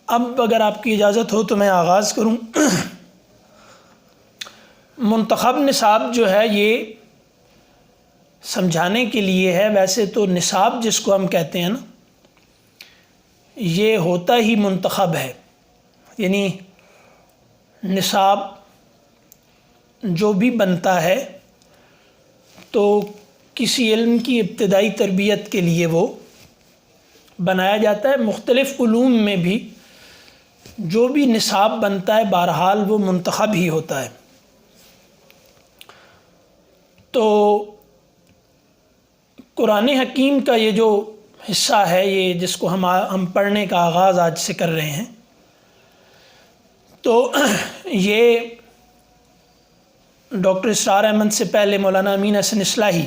اب اگر آپ کی اجازت ہو تو میں آغاز کروں۔ منتخب نصاب جو ہے یہ سمجھانے کے لیے ہے۔ ویسے تو نصاب جس کو ہم کہتے ہیں نا، یہ ہوتا ہی منتخب ہے، یعنی نصاب جو بھی بنتا ہے تو کسی علم کی ابتدائی تربیت کے لیے وہ بنایا جاتا ہے۔ مختلف علوم میں بھی جو بھی نصاب بنتا ہے بہرحال وہ منتخب ہی ہوتا ہے۔ تو قرآن حکیم کا یہ جو حصہ ہے، یہ جس کو ہم پڑھنے کا آغاز آج سے کر رہے ہیں، تو یہ ڈاکٹر اسرار احمد سے پہلے مولانا امین حسن اصلاحی،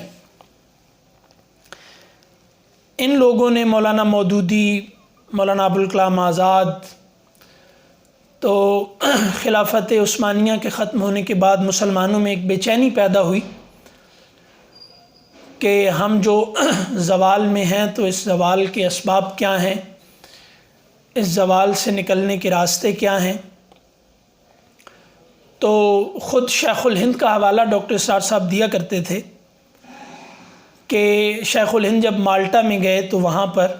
ان لوگوں نے، مولانا مودودی، مولانا ابوالکلام آزاد، تو خلافت عثمانیہ کے ختم ہونے کے بعد مسلمانوں میں ایک بے چینی پیدا ہوئی کہ ہم جو زوال میں ہیں تو اس زوال کے اسباب کیا ہیں، اس زوال سے نکلنے کے راستے کیا ہیں۔ تو خود شیخ الہند کا حوالہ ڈاکٹر اسرار صاحب دیا کرتے تھے کہ شیخ الہند جب مالٹا میں گئے تو وہاں پر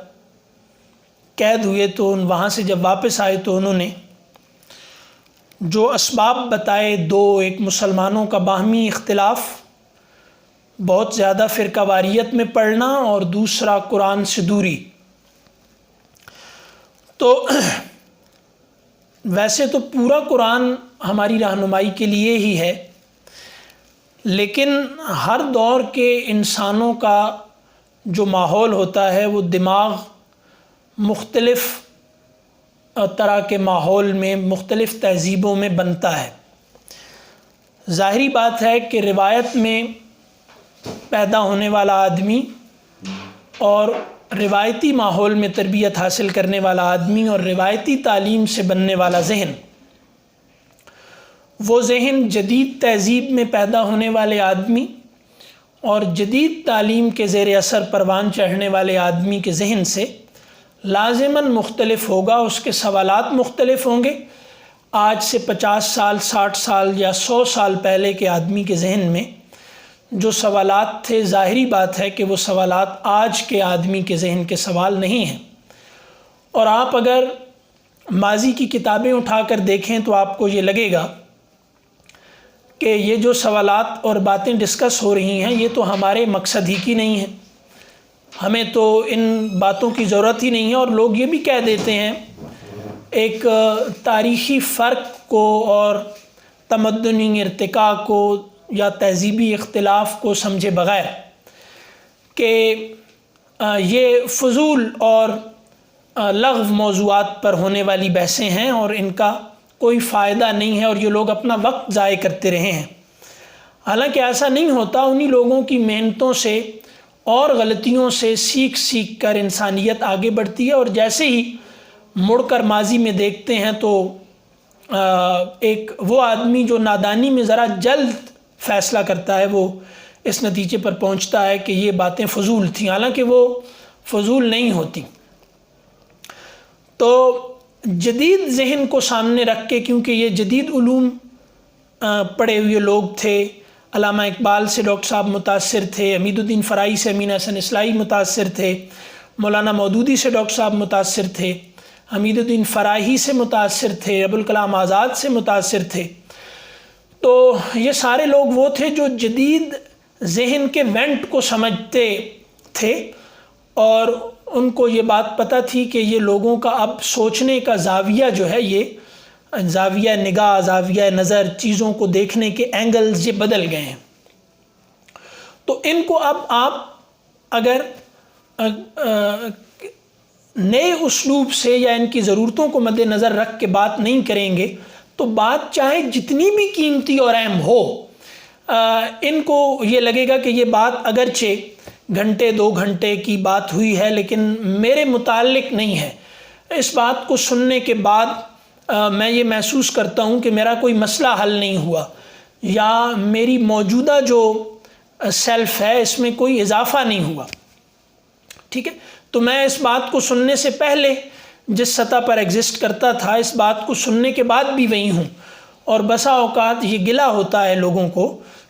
قید ہوئے، تو وہاں سے جب واپس آئے تو انہوں نے جو اسباب بتائے دو، ایک مسلمانوں کا باہمی اختلاف، بہت زیادہ فرقہ واریت میں پڑھنا، اور دوسرا قرآن سے دوری۔ تو ویسے تو پورا قرآن ہماری رہنمائی کے لیے ہی ہے، لیکن ہر دور کے انسانوں کا جو ماحول ہوتا ہے وہ دماغ مختلف طرح کے ماحول میں، مختلف تہذیبوں میں بنتا ہے۔ ظاہری بات ہے کہ روایت میں پیدا ہونے والا آدمی اور روایتی ماحول میں تربیت حاصل کرنے والا آدمی اور روایتی تعلیم سے بننے والا ذہن، وہ ذہن جدید تہذیب میں پیدا ہونے والے آدمی اور جدید تعلیم کے زیر اثر پروان چڑھنے والے آدمی کے ذہن سے لازماً مختلف ہوگا۔ اس کے سوالات مختلف ہوں گے۔ آج سے 50 سال، 60 سال یا 100 سال پہلے کے آدمی کے ذہن میں جو سوالات تھے، ظاہری بات ہے کہ وہ سوالات آج کے آدمی کے ذہن کے سوال نہیں ہیں۔ اور آپ اگر ماضی کی کتابیں اٹھا کر دیکھیں تو آپ کو یہ لگے گا کہ یہ جو سوالات اور باتیں ڈسکس ہو رہی ہیں، یہ تو ہمارے مقصد ہی کی نہیں ہیں، ہمیں تو ان باتوں کی ضرورت ہی نہیں ہے۔ اور لوگ یہ بھی کہہ دیتے ہیں ایک تاریخی فرق کو اور تمدنی ارتقاء کو یا تہذیبی اختلاف کو سمجھے بغیر کہ یہ فضول اور لغو موضوعات پر ہونے والی بحثیں ہیں اور ان کا کوئی فائدہ نہیں ہے اور یہ لوگ اپنا وقت ضائع کرتے رہے ہیں۔ حالانکہ ایسا نہیں ہوتا۔ انہی لوگوں کی محنتوں سے اور غلطیوں سے سیکھ سیکھ کر انسانیت آگے بڑھتی ہے، اور جیسے ہی مڑ کر ماضی میں دیکھتے ہیں تو ایک وہ آدمی جو نادانی میں ذرا جلد فیصلہ کرتا ہے، وہ اس نتیجے پر پہنچتا ہے کہ یہ باتیں فضول تھیں، حالانکہ وہ فضول نہیں ہوتی۔ تو جدید ذہن کو سامنے رکھ کے، کیونکہ یہ جدید علوم پڑھے ہوئے لوگ تھے، علامہ اقبال سے ڈاکٹر صاحب متاثر تھے، حمید الدین فرائی سے امین حسن اصلاحی متاثر تھے، مولانا مودودی سے ڈاکٹر صاحب متاثر تھے، حمید الدین فرائی سے متاثر تھے، ابوالکلام آزاد سے متاثر تھے۔ تو یہ سارے لوگ وہ تھے جو جدید ذہن کے وینٹ کو سمجھتے تھے، اور ان کو یہ بات پتہ تھی کہ یہ لوگوں کا اب سوچنے کا زاویہ جو ہے، یہ زاویہ نگاہ، زاویہ نظر، چیزوں کو دیکھنے کے اینگلز یہ بدل گئے ہیں۔ تو ان کو اب آپ اگر نئے اسلوب سے یا ان کی ضرورتوں کو مد نظر رکھ کے بات نہیں کریں گے تو بات چاہے جتنی بھی قیمتی اور اہم ہو، ان کو یہ لگے گا کہ یہ بات اگرچہ گھنٹے 2 گھنٹے کی بات ہوئی ہے لیکن میرے متعلق نہیں ہے۔ اس بات کو سننے کے بعد میں یہ محسوس کرتا ہوں کہ میرا کوئی مسئلہ حل نہیں ہوا، یا میری موجودہ جو سیلف ہے اس میں کوئی اضافہ نہیں ہوا، ٹھیک ہے؟ تو میں اس بات کو سننے سے پہلے جس سطح پر ایگزسٹ کرتا تھا اس بات کو سننے کے بعد بھی وہی ہوں، اور بسا اوقات یہ گلہ ہوتا ہے لوگوں کو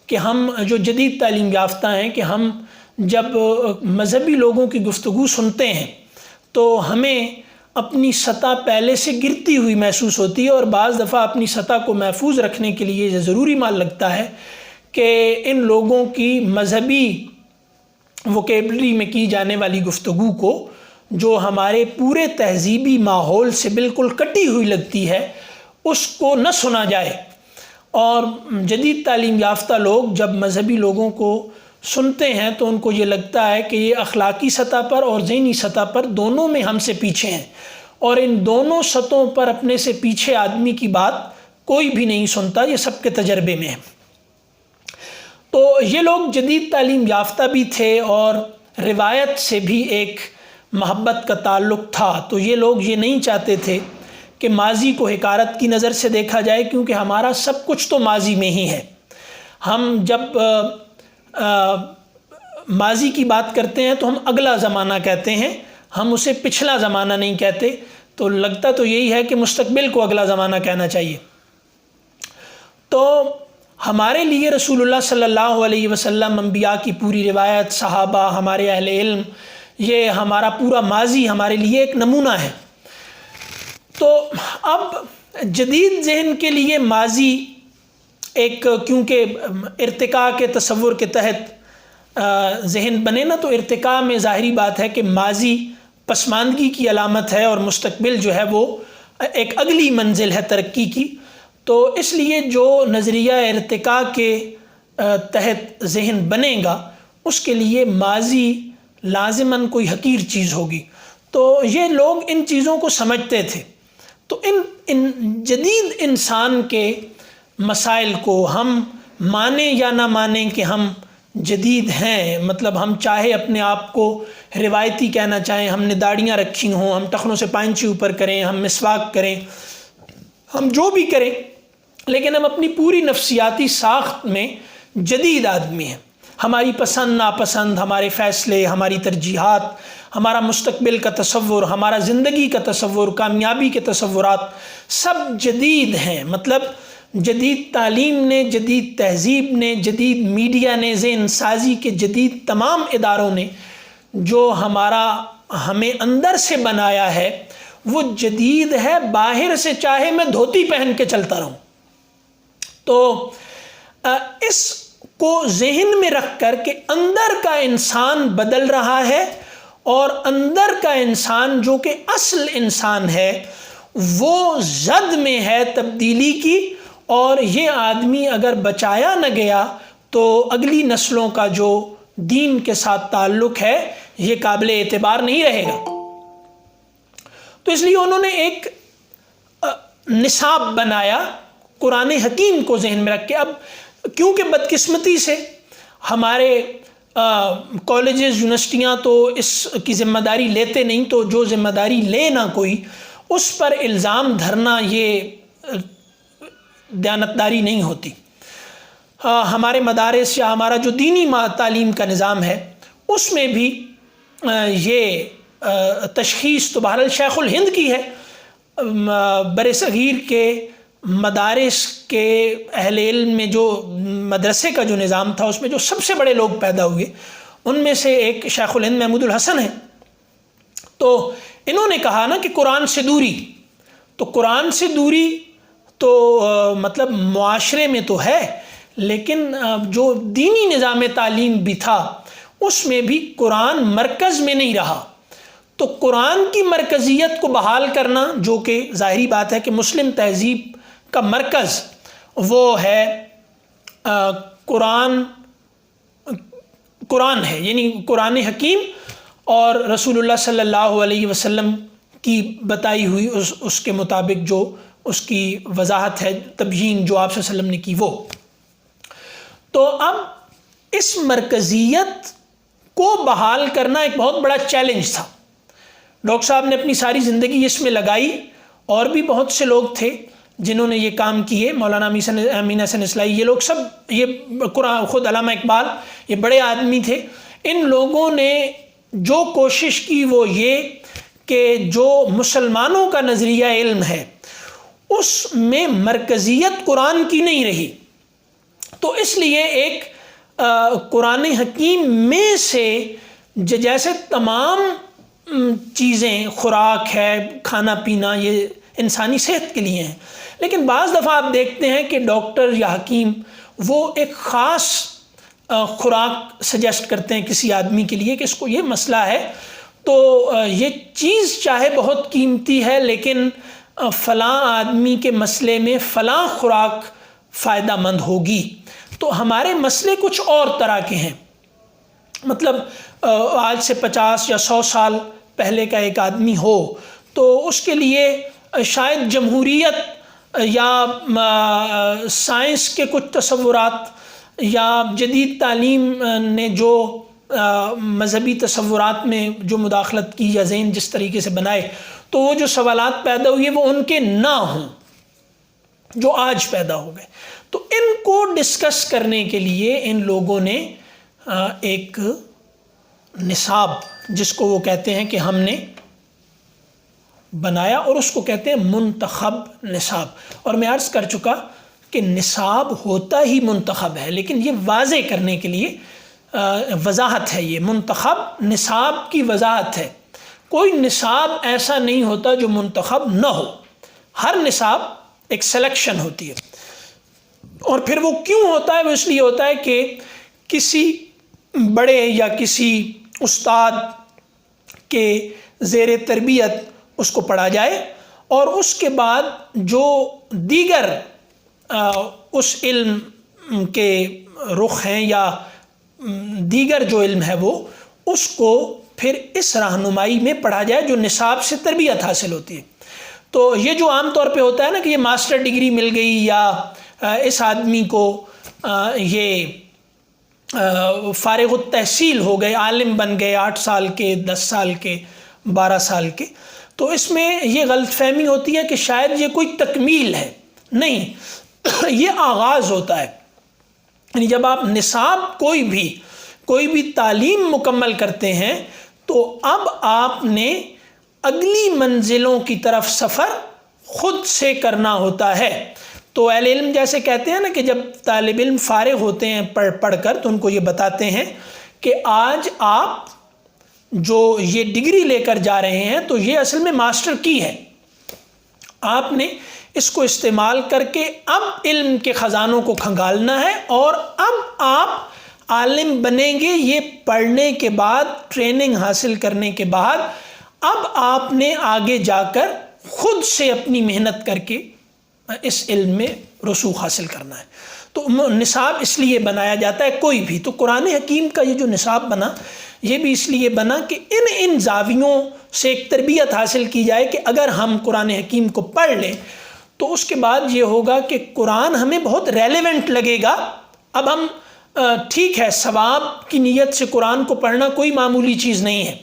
کہ ہم جو جدید تعلیم یافتہ ہیں کہ ہم جب مذہبی لوگوں کی گفتگو سنتے ہیں تو ہمیں اپنی سطح پہلے سے گرتی ہوئی محسوس ہوتی ہے، اور بعض دفعہ اپنی سطح کو محفوظ رکھنے کے لیے یہ ضروری مان لگتا ہے کہ ان لوگوں کی مذہبی ووکیبلری میں کی جانے والی گفتگو کو جو ہمارے پورے تہذیبی ماحول سے بالکل کٹی ہوئی لگتی ہے اس کو نہ سنا جائے۔ اور جدید تعلیم یافتہ لوگ جب مذہبی لوگوں کو سنتے ہیں تو ان کو یہ لگتا ہے کہ یہ اخلاقی سطح پر اور ذہنی سطح پر دونوں میں ہم سے پیچھے ہیں، اور ان دونوں سطحوں پر اپنے سے پیچھے آدمی کی بات کوئی بھی نہیں سنتا، یہ سب کے تجربے میں ہے۔ تو یہ لوگ جدید تعلیم یافتہ بھی تھے اور روایت سے بھی ایک محبت کا تعلق تھا، تو یہ لوگ یہ نہیں چاہتے تھے کہ ماضی کو حقارت کی نظر سے دیکھا جائے، کیونکہ ہمارا سب کچھ تو ماضی میں ہی ہے۔ ہم جب ماضی کی بات کرتے ہیں تو ہم اگلا زمانہ کہتے ہیں، ہم اسے پچھلا زمانہ نہیں کہتے، تو لگتا تو یہی ہے کہ مستقبل کو اگلا زمانہ کہنا چاہیے۔ تو ہمارے لیے رسول اللہ صلی اللہ علیہ وسلم، انبیاء کی پوری روایت، صحابہ، ہمارے اہل علم، یہ ہمارا پورا ماضی ہمارے لیے ایک نمونہ ہے۔ تو اب جدید ذہن کے لیے ماضی ایک، کیونکہ ارتقاء کے تصور کے تحت ذہن بنے نا، تو ارتقاء میں ظاہری بات ہے کہ ماضی پسماندگی کی علامت ہے اور مستقبل جو ہے وہ ایک اگلی منزل ہے ترقی کی۔ تو اس لیے جو نظریہ ارتقاء کے تحت ذہن بنے گا اس کے لیے ماضی لازماً کوئی حقیر چیز ہوگی۔ تو یہ لوگ ان چیزوں کو سمجھتے تھے۔ تو ان جدید انسان کے مسائل کو ہم مانیں یا نہ مانیں کہ ہم جدید ہیں، مطلب ہم چاہے اپنے آپ کو روایتی کہنا چاہیں، ہم نے داڑیاں رکھی ہوں، ہم ٹخنوں سے پائنچی اوپر کریں، ہم مسواک کریں، ہم جو بھی کریں، لیکن ہم اپنی پوری نفسیاتی ساخت میں جدید آدمی ہیں۔ ہماری پسند ناپسند، ہمارے فیصلے، ہماری ترجیحات، ہمارا مستقبل کا تصور، ہمارا زندگی کا تصور، کامیابی کے تصورات سب جدید ہیں۔ مطلب جدید تعلیم نے، جدید تہذیب نے، جدید میڈیا نے، ذہن سازی کے جدید تمام اداروں نے جو ہمیں اندر سے بنایا ہے وہ جدید ہے۔ باہر سے چاہے میں دھوتی پہن کے چلتا رہوں، تو اس کو ذہن میں رکھ کر کہ اندر کا انسان بدل رہا ہے، اور اندر کا انسان جو کہ اصل انسان ہے وہ زد میں ہے تبدیلی کی، اور یہ آدمی اگر بچایا نہ گیا تو اگلی نسلوں کا جو دین کے ساتھ تعلق ہے یہ قابل اعتبار نہیں رہے گا۔ تو اس لیے انہوں نے ایک نصاب بنایا قرآن حکیم کو ذہن میں رکھ کے۔ اب کیونکہ بدقسمتی سے ہمارے کالجز، یونیورسٹیاں تو اس کی ذمہ داری لیتے نہیں، تو جو ذمہ داری لے نہ کوئی اس پر الزام دھرنا یہ دیانتداری نہیں ہوتی۔ ہمارے مدارس یا ہمارا جو دینی تعلیم کا نظام ہے اس میں بھی یہ تشخیص تو بہرحال شیخ الہند کی ہے۔ بر صغیر کے مدارس کے اہل علم میں جو مدرسے کا جو نظام تھا اس میں جو سب سے بڑے لوگ پیدا ہوئے ان میں سے ایک شیخ الہند محمود الحسن ہے۔ تو انہوں نے کہا نا کہ قرآن سے دوری، تو قرآن سے دوری تو مطلب معاشرے میں تو ہے، لیکن جو دینی نظام تعلیم بھی تھا اس میں بھی قرآن مرکز میں نہیں رہا۔ تو قرآن کی مرکزیت کو بحال کرنا، جو کہ ظاہری بات ہے کہ مسلم تہذیب کا مرکز وہ ہے قرآن ہے، یعنی قرآن حکیم اور رسول اللہ صلی اللہ علیہ وسلم کی بتائی ہوئی اس کے مطابق جو اس کی وضاحت ہے، تبیین جو آپ صلی اللہ علیہ وسلم نے کی وہ۔ تو اب اس مرکزیت کو بحال کرنا ایک بہت بڑا چیلنج تھا۔ ڈاکٹر صاحب نے اپنی ساری زندگی اس میں لگائی، اور بھی بہت سے لوگ تھے جنہوں نے یہ کام کیے، مولانا امین حسن اصلاحی، یہ لوگ سب، یہ قرآن، خود علامہ اقبال، یہ بڑے آدمی تھے۔ ان لوگوں نے جو کوشش کی وہ یہ کہ جو مسلمانوں کا نظریہ علم ہے اس میں مرکزیت قرآن کی نہیں رہی، تو اس لیے ایک قرآن حکیم میں سے جیسے تمام چیزیں، خوراک ہے، کھانا پینا، یہ انسانی صحت کے لیے ہیں، لیکن بعض دفعہ آپ دیکھتے ہیں کہ ڈاکٹر یا حکیم وہ ایک خاص خوراک سجیسٹ کرتے ہیں کسی آدمی کے لیے کہ اس کو یہ مسئلہ ہے، تو یہ چیز چاہے بہت قیمتی ہے لیکن فلاں آدمی کے مسئلے میں فلاں خوراک فائدہ مند ہوگی۔ تو ہمارے مسئلے کچھ اور طرح کے ہیں، مطلب آج سے 50 یا 100 سال پہلے کا ایک آدمی ہو تو اس کے لیے شاید جمہوریت یا سائنس کے کچھ تصورات یا جدید تعلیم نے جو مذہبی تصورات میں جو مداخلت کی یا ذہن جس طریقے سے بنائے، تو وہ جو سوالات پیدا ہوئے وہ ان کے نہ ہوں جو آج پیدا ہو گئے۔ تو ان کو ڈسکس کرنے کے لیے ان لوگوں نے ایک نصاب، جس کو وہ کہتے ہیں کہ ہم نے بنایا، اور اس کو کہتے ہیں منتخب نصاب۔ اور میں عرض کر چکا کہ نصاب ہوتا ہی منتخب ہے، لیکن یہ واضح کرنے کے لیے وضاحت ہے، یہ منتخب نصاب کی وضاحت ہے۔ کوئی نصاب ایسا نہیں ہوتا جو منتخب نہ ہو، ہر نصاب ایک سلیکشن ہوتی ہے، اور پھر وہ کیوں ہوتا ہے؟ وہ اس لیے ہوتا ہے کہ کسی بڑے یا کسی استاد کے زیر تربیت اس کو پڑھا جائے، اور اس کے بعد جو دیگر اس علم کے رخ ہیں یا دیگر جو علم ہے وہ اس کو پھر اس رہنمائی میں پڑھا جائے جو نصاب سے تربیت حاصل ہوتی ہے۔ تو یہ جو عام طور پہ ہوتا ہے نا کہ یہ ماسٹر ڈگری مل گئی یا اس آدمی کو یہ فارغ التحصیل ہو گئے، عالم بن گئے 8 سال کے، 10 سال کے، 12 سال کے، تو اس میں یہ غلط فہمی ہوتی ہے کہ شاید یہ کوئی تکمیل ہے۔ نہیں، یہ آغاز ہوتا ہے، یعنی جب آپ نصاب کوئی بھی تعلیم مکمل کرتے ہیں تو اب آپ نے اگلی منزلوں کی طرف سفر خود سے کرنا ہوتا ہے۔ تو اہل علم جیسے کہتے ہیں نا کہ جب طالب علم فارغ ہوتے ہیں پڑھ کر تو ان کو یہ بتاتے ہیں کہ آج آپ جو یہ ڈگری لے کر جا رہے ہیں تو یہ اصل میں ماسٹر کی ہے، آپ نے اس کو استعمال کر کے اب علم کے خزانوں کو کھنگالنا ہے، اور اب آپ عالم بنیں گے یہ پڑھنے کے بعد، ٹریننگ حاصل کرنے کے بعد۔ اب آپ نے آگے جا کر خود سے اپنی محنت کر کے اس علم میں رسوخ حاصل کرنا ہے۔ تو نصاب اس لیے بنایا جاتا ہے کوئی بھی، تو قرآن حکیم کا یہ جو نصاب بنا یہ بھی اس لیے بنا کہ ان زاویوں سے ایک تربیت حاصل کی جائے کہ اگر ہم قرآن حکیم کو پڑھ لیں تو اس کے بعد یہ ہوگا کہ قرآن ہمیں بہت ریلیونٹ لگے گا۔ اب ہم ٹھیک ہے، ثواب کی نیت سے قرآن کو پڑھنا کوئی معمولی چیز نہیں ہے،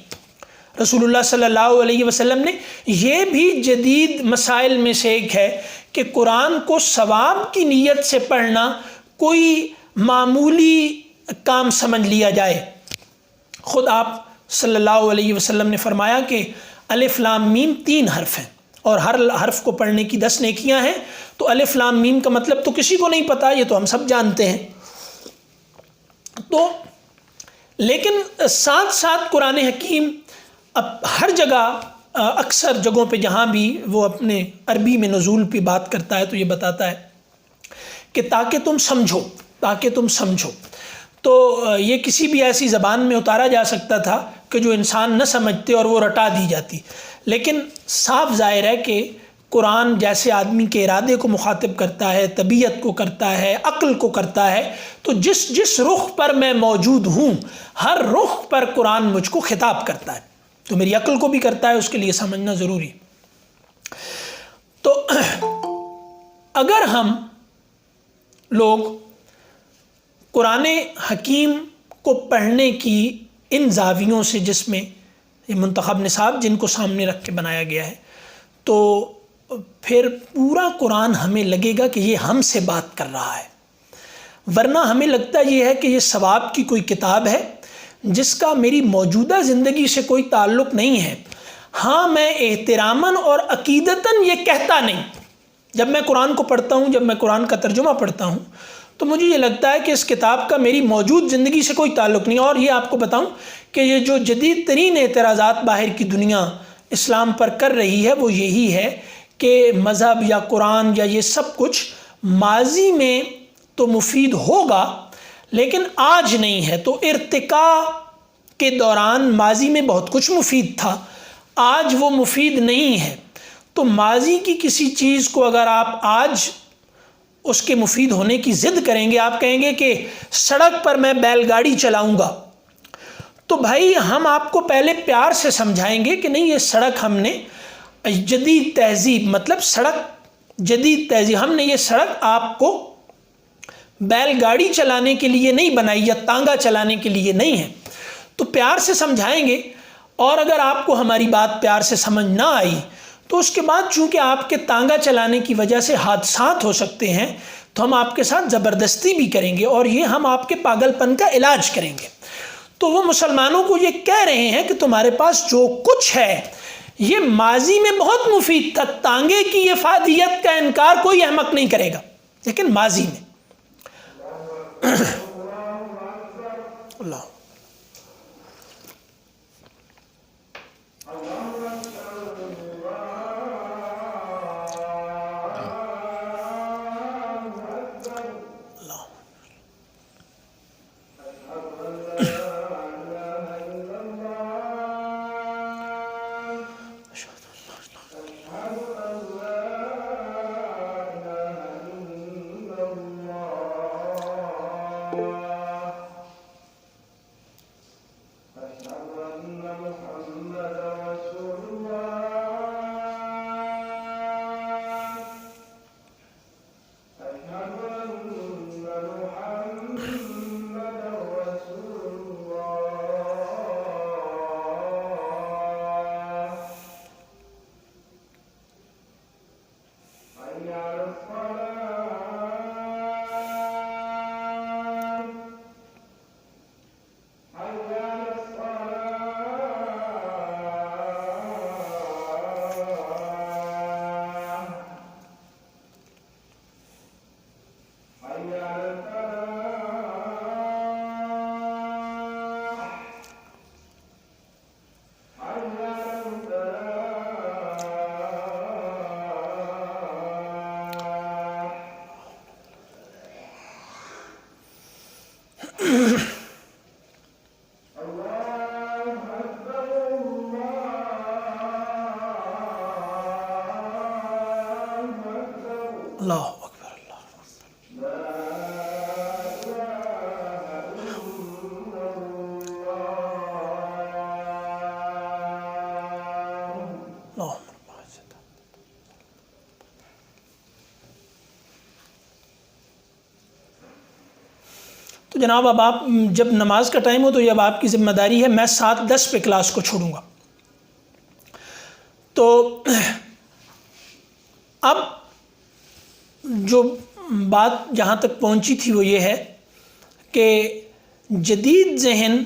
رسول اللہ صلی اللہ علیہ وسلم نے یہ بھی جدید مسائل میں سے ایک ہے کہ قرآن کو ثواب کی نیت سے پڑھنا کوئی معمولی کام سمجھ لیا جائے۔ خود آپ صلی اللہ علیہ وسلم نے فرمایا کہ الف لام میم 3 حرف ہیں اور ہر حرف کو پڑھنے کی 10 نیکیاں ہیں۔ تو الف لام میم کا مطلب تو کسی کو نہیں پتا، یہ تو ہم سب جانتے ہیں۔ تو لیکن ساتھ ساتھ قرآن حکیم اب ہر جگہ، اکثر جگہوں پہ جہاں بھی وہ اپنے عربی میں نزول پہ بات کرتا ہے تو یہ بتاتا ہے کہ تاکہ تم سمجھو۔ تو یہ کسی بھی ایسی زبان میں اتارا جا سکتا تھا کہ جو انسان نہ سمجھتے اور وہ رٹا دی جاتی، لیکن صاف ظاہر ہے کہ قرآن جیسے آدمی کے ارادے کو مخاطب کرتا ہے، طبیعت کو کرتا ہے، عقل کو کرتا ہے، تو جس رخ پر میں موجود ہوں ہر رخ پر قرآن مجھ کو خطاب کرتا ہے، تو میری عقل کو بھی کرتا ہے، اس کے لیے سمجھنا ضروری۔ تو اگر ہم لوگ قرآن حکیم کو پڑھنے کی ان زاویوں سے، جس میں یہ منتخب نصاب جن کو سامنے رکھ کے بنایا گیا ہے، تو پھر پورا قرآن ہمیں لگے گا کہ یہ ہم سے بات کر رہا ہے، ورنہ ہمیں لگتا یہ ہے کہ یہ ثواب کی کوئی کتاب ہے جس کا میری موجودہ زندگی سے کوئی تعلق نہیں ہے۔ ہاں میں احتراماً اور عقیدتاً یہ کہتا نہیں. جب میں قرآن کو پڑھتا ہوں، جب میں قرآن کا ترجمہ پڑھتا ہوں، تو مجھے یہ لگتا ہے کہ اس کتاب کا میری موجود زندگی سے کوئی تعلق نہیں. اور یہ آپ کو بتاؤں کہ یہ جو جدید ترین اعتراضات باہر کی دنیا اسلام پر کر رہی ہے وہ یہی ہے کہ مذہب یا قرآن یا یہ سب کچھ ماضی میں تو مفید ہوگا لیکن آج نہیں ہے. تو ارتقاء کے دوران ماضی میں بہت کچھ مفید تھا، آج وہ مفید نہیں ہے. تو ماضی کی کسی چیز کو اگر آپ آج اس کے مفید ہونے کی ضد کریں گے، آپ کہیں گے کہ سڑک پر میں بیل گاڑی چلاؤں گا، تو بھائی ہم آپ کو پہلے پیار سے سمجھائیں گے کہ نہیں، یہ سڑک ہم نے جدید تہذیب، مطلب سڑک جدید تہذیب، ہم نے یہ سڑک آپ کو بیل گاڑی چلانے کے لیے نہیں بنائی یا تانگا چلانے کے لیے نہیں ہے. تو پیار سے سمجھائیں گے. اور اگر آپ کو ہماری بات پیار سے سمجھ نہ آئی تو اس کے بعد چونکہ آپ کے تانگا چلانے کی وجہ سے حادثات ہو سکتے ہیں تو ہم آپ کے ساتھ زبردستی بھی کریں گے اور یہ ہم آپ کے پاگل پن کا علاج کریں گے. تو وہ مسلمانوں کو یہ کہہ رہے ہیں کہ تمہارے پاس جو کچھ ہے یہ ماضی میں بہت مفید تھا. تانگے کی افادیت کا انکار کوئی احمق نہیں کرے گا، لیکن ماضی میں اللہ اللہ اکبر اللہ اللہ. تو جناب اب آپ جب نماز کا ٹائم ہو تو اب آپ کی ذمہ داری ہے، میں 7:10 پہ کلاس کو چھوڑوں گا. تو اب جو بات جہاں تک پہنچی تھی وہ یہ ہے کہ جدید ذہن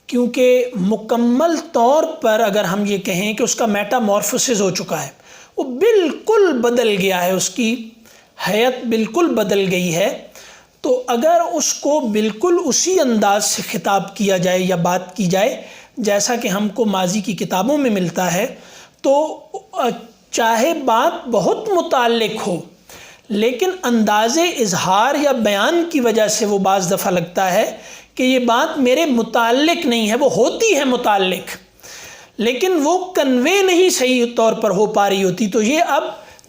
کیونکہ مکمل طور پر اگر ہم یہ کہیں کہ اس کا میٹامورفوسس ہو چکا ہے، وہ بالکل بدل گیا ہے، اس کی حیت بالکل بدل گئی ہے. تو اگر اس کو بالکل اسی انداز سے خطاب کیا جائے یا بات کی جائے جیسا کہ ہم کو ماضی کی کتابوں میں ملتا ہے، تو چاہے بات بہت متعلق ہو لیکن انداز اظہار یا بیان کی وجہ سے وہ بعض دفعہ لگتا ہے کہ یہ بات میرے متعلق نہیں ہے. وہ ہوتی ہے متعلق لیکن وہ کنوے نہیں صحیح طور پر ہو پا رہی ہوتی. تو یہ اب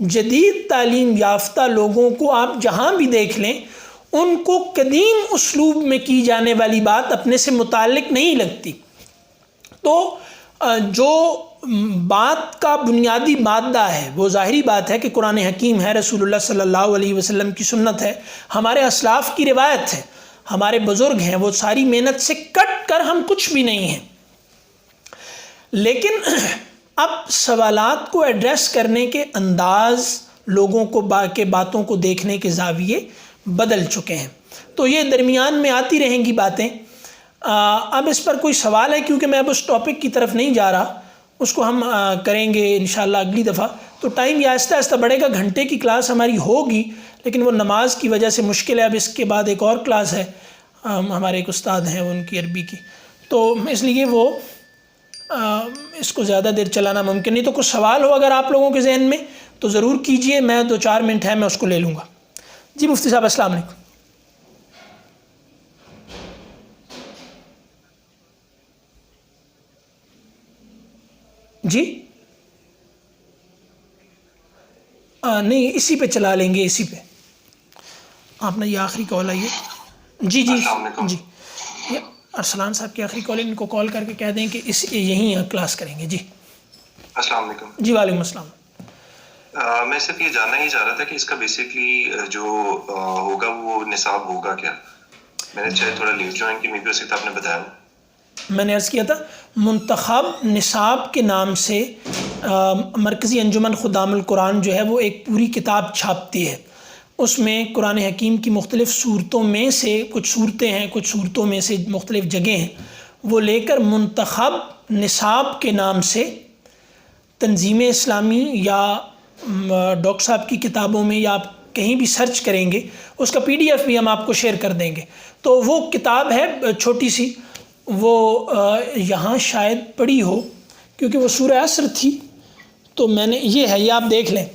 جدید تعلیم یافتہ لوگوں کو آپ جہاں بھی دیکھ لیں ان کو قدیم اسلوب میں کی جانے والی بات اپنے سے متعلق نہیں لگتی. تو جو بات کا بنیادی مادہ ہے وہ ظاہری بات ہے کہ قرآن حکیم ہے، رسول اللہ صلی اللہ علیہ وسلم کی سنت ہے، ہمارے اسلاف کی روایت ہے، ہمارے بزرگ ہیں، وہ ساری محنت سے کٹ کر ہم کچھ بھی نہیں ہیں. لیکن اب سوالات کو ایڈریس کرنے کے انداز، لوگوں کو کے باتوں کو دیکھنے کے زاویے بدل چکے ہیں. تو یہ درمیان میں آتی رہیں گی باتیں. اب اس پر کوئی سوال ہے؟ کیونکہ میں اب اس ٹاپک کی طرف نہیں جا رہا اس کو ہم کریں گے انشاءاللہ اگلی دفعہ. تو ٹائم یہ آہستہ آہستہ بڑھے گا. گھنٹے کی کلاس ہماری ہوگی لیکن وہ نماز کی وجہ سے مشکل ہے. اب اس کے بعد ایک اور کلاس ہے, ہمارے ایک استاد ہیں ان کی عربی کی, تو اس لیے وہ اس کو زیادہ دیر چلانا ممکن نہیں. تو کچھ سوال ہو اگر آپ لوگوں کے ذہن میں تو ضرور کیجئے, میں 2-4 منٹ ہے میں اس کو لے لوں گا. جی مفتی صاحب السلام علیکم. جی نہیں اسی پہ چلا لیں گے, اسی پہ. آپ نے یہ آخری کال آئی ہے. جی جی یہ ارسلان صاحب کی آخری کال ہے, ان کو کال کر کے کہہ دیں کہ یہیں کلاس کریں گے. جی السلام علیکم. جی وعلیکم السلام. میں صرف یہ جاننا ہی چاہ رہا تھا کہ اس کا بیسکلی جو ہوگا وہ نصاب ہوگا کیا. میں نے شاید تھوڑا لیٹ جوائن کی, میبی اسے آپ نے بتایا. میں نے عرض کیا تھا منتخب نصاب کے نام سے مرکزی انجمن خدام القرآن جو ہے وہ ایک پوری کتاب چھاپتی ہے. اس میں قرآن حکیم کی مختلف صورتوں میں سے کچھ صورتیں ہیں, کچھ صورتوں میں سے مختلف جگہیں ہیں, وہ لے کر منتخب نصاب کے نام سے تنظیم اسلامی یا ڈاکٹر صاحب کی کتابوں میں یا آپ کہیں بھی سرچ کریں گے, اس کا PDF بھی ہم آپ کو شیئر کر دیں گے. تو وہ کتاب ہے چھوٹی سی, وہ یہاں شاید پڑھی ہو کیونکہ وہ سورہ عصر تھی, تو میں نے یہ ہے, یہ آپ دیکھ لیں,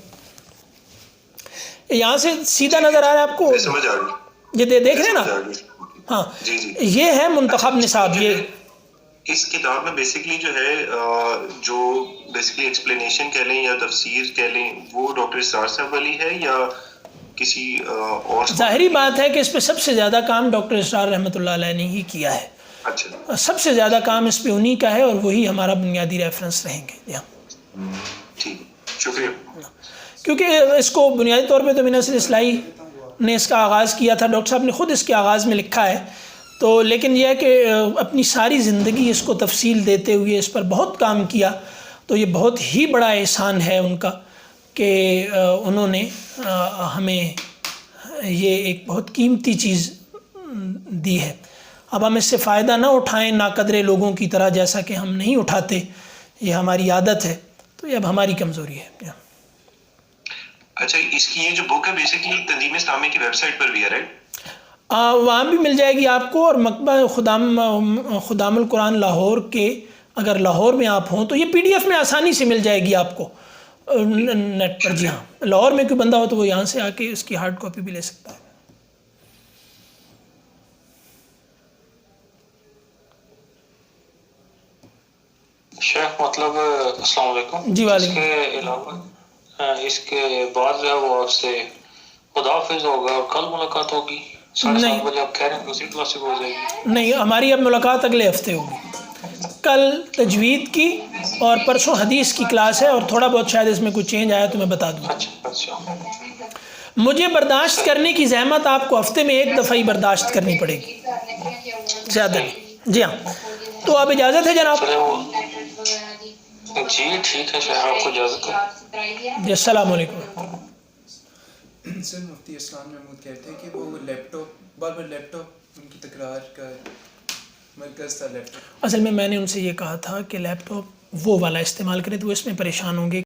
یہاں سے سیدھا نظر آ رہا ہے آپ کو, سمجھ آ گئی, یہ دیکھ رہے ہیں نا. ہاں جی جی یہ ہے منتخب نصاب. یہ اس کتاب میں بیسکلی جو ہے جو بیسکلی ایکسپلینیشن کہہ لیں یا تفسیر کہہ لیں وہ ڈاکٹر اسرار صاحب والی ہے یا کسی اور. ظاہری بات ہے کہ اس پہ سب سے زیادہ کام ڈاکٹر اسرار رحمۃ اللہ علیہ نے ہی کیا ہے. اچھا, سب سے زیادہ کام اس پہ انہی کا ہے اور وہی ہمارا بنیادی ریفرنس رہیں گے. ٹھیک, شکریہ. کیونکہ اس کو بنیادی طور پہ تو منصر اصلاحی نے اس کا آغاز کیا تھا, ڈاکٹر صاحب نے خود اس کے آغاز میں لکھا ہے. تو لیکن یہ ہے کہ اپنی ساری زندگی اس کو تفصیل دیتے ہوئے اس پر بہت کام کیا, تو یہ بہت ہی بڑا احسان ہے ان کا کہ انہوں نے ہمیں یہ ایک بہت قیمتی چیز دی ہے. اب ہم اس سے فائدہ نہ اٹھائیں ناقدرے لوگوں کی طرح, جیسا کہ ہم نہیں اٹھاتے, یہ ہماری عادت ہے, تو یہ اب ہماری کمزوری ہے. اچھا, اس کی یہ جو بک ہے بیسکلی تنظیم اسلامی کی ویب سائٹ پر بھی ہے رائٹ؟ وہاں بھی مل جائے گی آپ کو, اور مکتبہ خدام القرآن لاہور کے اگر لاہور میں آپ ہوں تو یہ PDF میں آسانی سے مل جائے گی آپ کو نیٹ پر. جی ہاں, لاہور میں کوئی بندہ ہو تو وہ یہاں سے آ کے اس کی ہارڈ کاپی بھی لے سکتا ہے. شیخ مطلب السلام علیکم. جی اس کے علاوہ اس کے بعد جو ہے وہ آپ سے خدا حافظ ہوگا اور کل ملاقات ہوگی 7:30 بجے, آپ کہہ رہے ہیں دوسری کلاس سے ہو جائے گی. نہیں, ہماری اب ملاقات اگلے ہفتے ہوگی. کل تجوید کی اور پرسوں حدیث کی کلاس ہے, اور تھوڑا بہت شاید اس میں کوئی چینج آیا تو میں بتا دوں. اچھا. مجھے برداشت کرنے کی زحمت آپ کو ہفتے میں ایک دفعہ ہی برداشت کرنی پڑے گی, زیادہ نہیں. جی ہاں, تو اب اجازت ہے جناب. جی ٹھیک ہے شیخ, آپ کو اجازت ہے. جی السلام علیکم. سر مفتی اسلام محمود کہتے ہیں کہ وہ لیپ ٹاپ ان کی تکرار کا مرکز تھا لیپ ٹاپ. اصل میں نے ان سے یہ کہا تھا کہ لیپ ٹاپ وہ والا استعمال کریں, تو وہ اس میں پریشان ہوں گے.